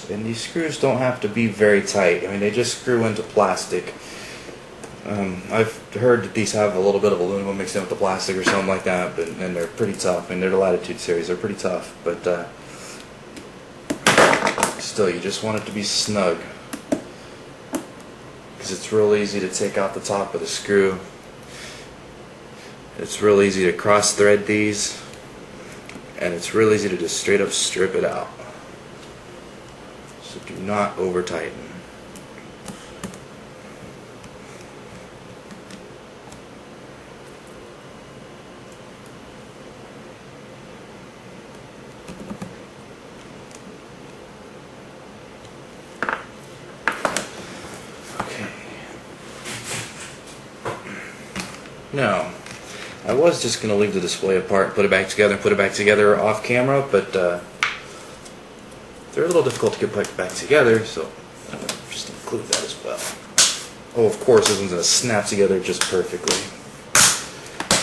And these screws don't have to be very tight. I mean, they just screw into plastic. I've heard that these have a little bit of aluminum mixed in with the plastic or something like that, and they're pretty tough. I mean, they're the Latitude series. They're pretty tough, but still, you just want it to be snug, because it's real easy to take out the top of the screw. It's real easy to cross thread these, and it's real easy to just straight up strip it out. So do not over tighten. Now, I was just going to leave the display apart, put it back together off camera, but they're a little difficult to get back together, so I'm going to just include that as well. Oh, of course, this one's going to snap together just perfectly.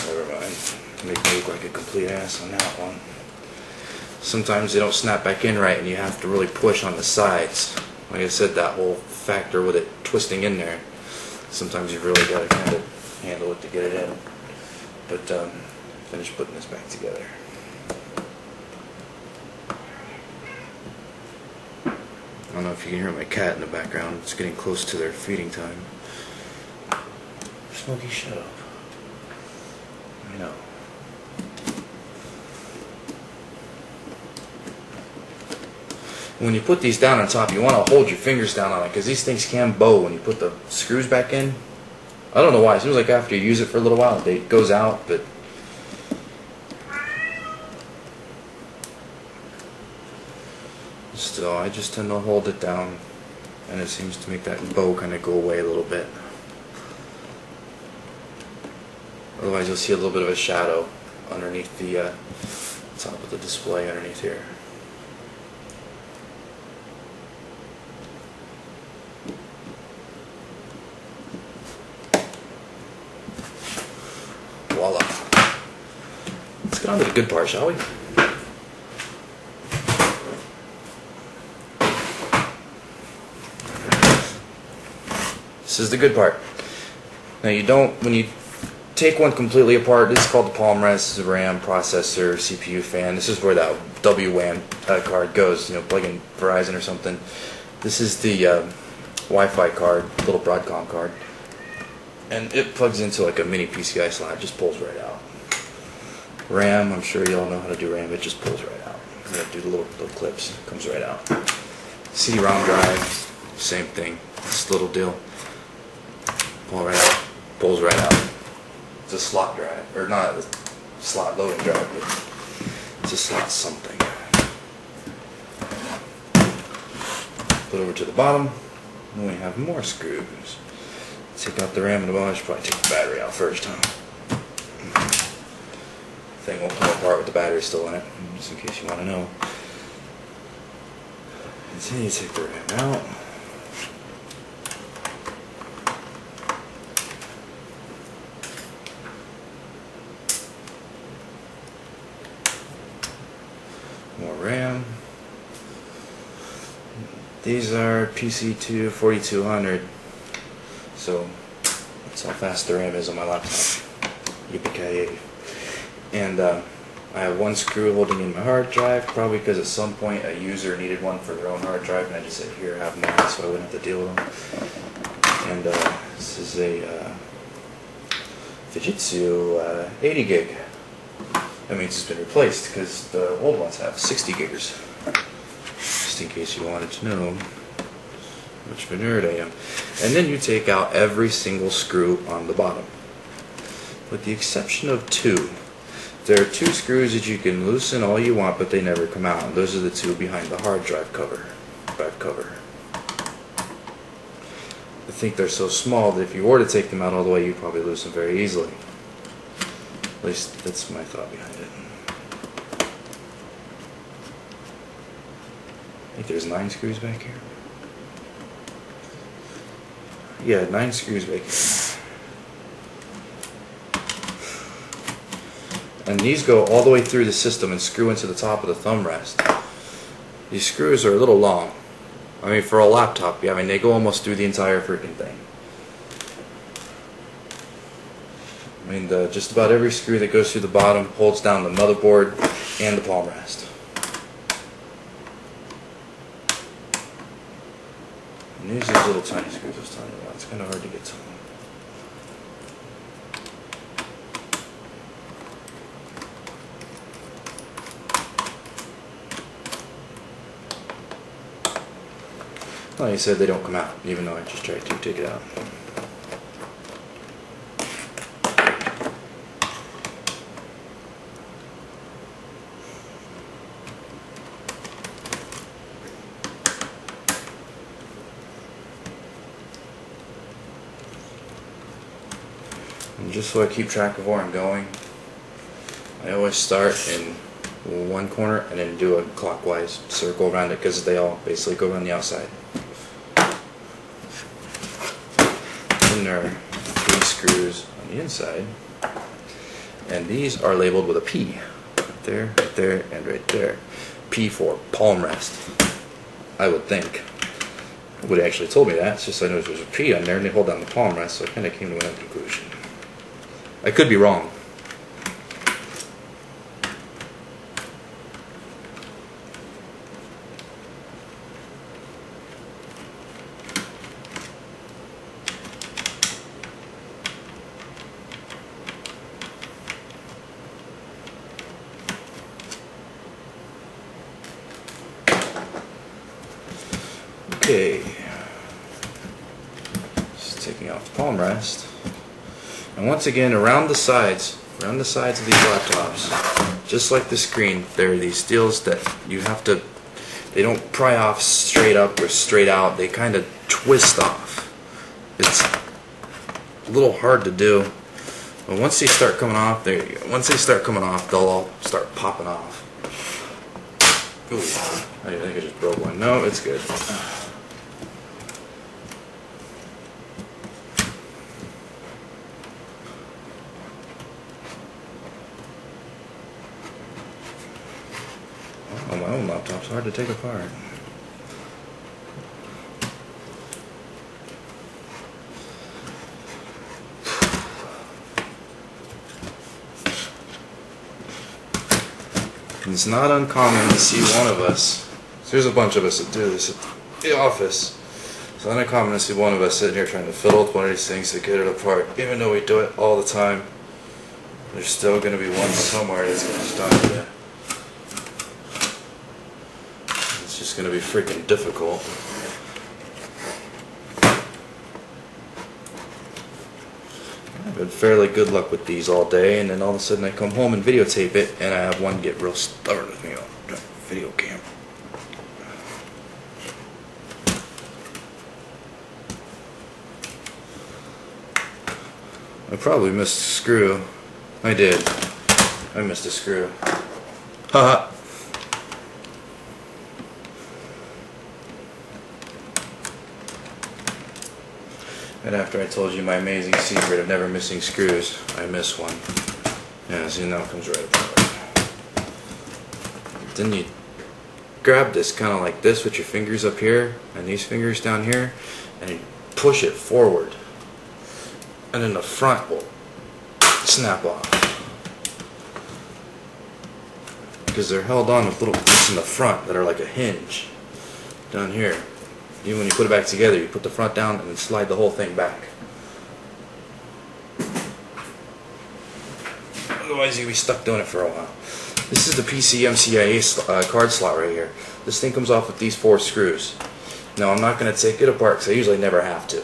Never mind. Make me look like a complete ass on that one. Sometimes they don't snap back in right, and you have to really push on the sides. Like I said, that whole factor with it twisting in there, sometimes you've really got to kind of handle it to get it in. But finish putting this back together. I don't know if you can hear my cat in the background. It's getting close to their feeding time. Smokey, shut up. I know. When you put these down on top, you want to hold your fingers down on it, because these things can bow when you put the screws back in. I don't know why. It seems like after you use it for a little while, it goes out, but still, I just tend to hold it down, and it seems to make that bow kind of go away a little bit. Otherwise, you'll see a little bit of a shadow underneath the top of the display underneath here. Voila. Let's get on to the good part, shall we? This is the good part. Now when you take one completely apart, this is called the Palmrest. This is a RAM, processor, CPU, fan. This is where that WWAN card goes, plug in Verizon or something. This is the Wi-Fi card, little Broadcom card. And it plugs into like a mini PCI slot, just pulls right out. RAM, I'm sure you all know how to do RAM, it just pulls right out. You have to do the little clips, it comes right out. CD-ROM drive, same thing, this little deal. Pull right out, pulls right out. It's a slot drive, or not a slot loading drive, but it's a slot something. Put it over to the bottom, and we have more screws. Take out the RAM and the bottom. I should probably take the battery out first, huh? Thing won't come apart with the battery still in it, just in case you want to know. And then you take the RAM out. More RAM. These are PC2 4200. So that's how fast the RAM is on my laptop. Yippee-ki-yay. And I have one screw holding in my hard drive, probably because at some point a user needed one for their own hard drive, and I just said, here, have mine, so I wouldn't have to deal with them. And this is a Fujitsu 80 gig. That means it's been replaced, because the old ones have 60 giggers. Just in case you wanted to know how much of a nerd I am. And then you take out every single screw on the bottom, with the exception of two. There are two screws that you can loosen all you want, but they never come out. And those are the two behind the hard drive cover. I think they're so small that if you were to take them out all the way, you'd probably lose them very easily. At least that's my thought behind it. I think there's 9 screws back here. Yeah, 9 screws back here. And these go all the way through the system and screw into the top of the thumb rest. These screws are a little long, I mean, for a laptop, yeah, I mean, they go almost through the entire freaking thing. I mean, just about every screw that goes through the bottom holds down the motherboard and the palm rest. And these are little tiny screws I was talking about. It's kind of hard to get to them. Like I said, they don't come out, even though I just tried to take it out. And just so I keep track of where I'm going, I always start in one corner and then do a clockwise circle around it, because they all basically go around the outside. And there are 3 screws on the inside, and these are labeled with a P. Right there, and right there. P for palm rest, I would think. Nobody actually told me that. It's just I noticed there's a P on there and they hold down the palm rest, so I kind of came to my own conclusion. I could be wrong. Okay, just taking off the palm rest, and once again around the sides of these laptops, just like the screen, there are these steels that you have to, they don't pry off straight up or straight out, they kind of twist off. It's a little hard to do, but once they start coming off, there you go. Once they start coming off, they'll all start popping off. Ooh, I think I just broke one. No, it's good. Oh, my own laptop's hard to take apart. It's not uncommon to see one of us. There's a bunch of us that do this at the office. It's not uncommon to see one of us sitting here trying to fiddle with one of these things to get it apart. Even though we do it all the time, there's still going to be one somewhere that's going to stop you. It's just going to be freaking difficult. I've had fairly good luck with these all day, and then all of a sudden I come home and videotape it, and I have one get real stubborn with me on the video camera. I probably missed a screw. I did. I missed a screw. Haha. And after I told you my amazing secret of never missing screws, I miss one. Yeah, see, now it comes right apart. Then you grab this kind of like this with your fingers up here and these fingers down here, and you push it forward. And then the front will snap off. Because they're held on with little bits in the front that are like a hinge down here. Even when you put it back together, you put the front down and then slide the whole thing back. Otherwise, you'll be stuck doing it for a while. This is the PCMCIA card slot right here. This thing comes off with these 4 screws. Now, I'm not going to take it apart because I usually never have to.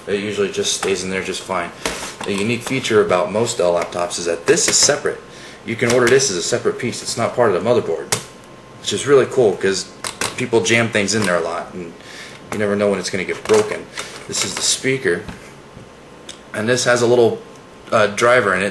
It usually just stays in there just fine. The unique feature about most Dell laptops is that this is separate. You can order this as a separate piece. It's not part of the motherboard, which is really cool because people jam things in there a lot and you never know when it's going to get broken. This is the speaker, and this has a little driver in it.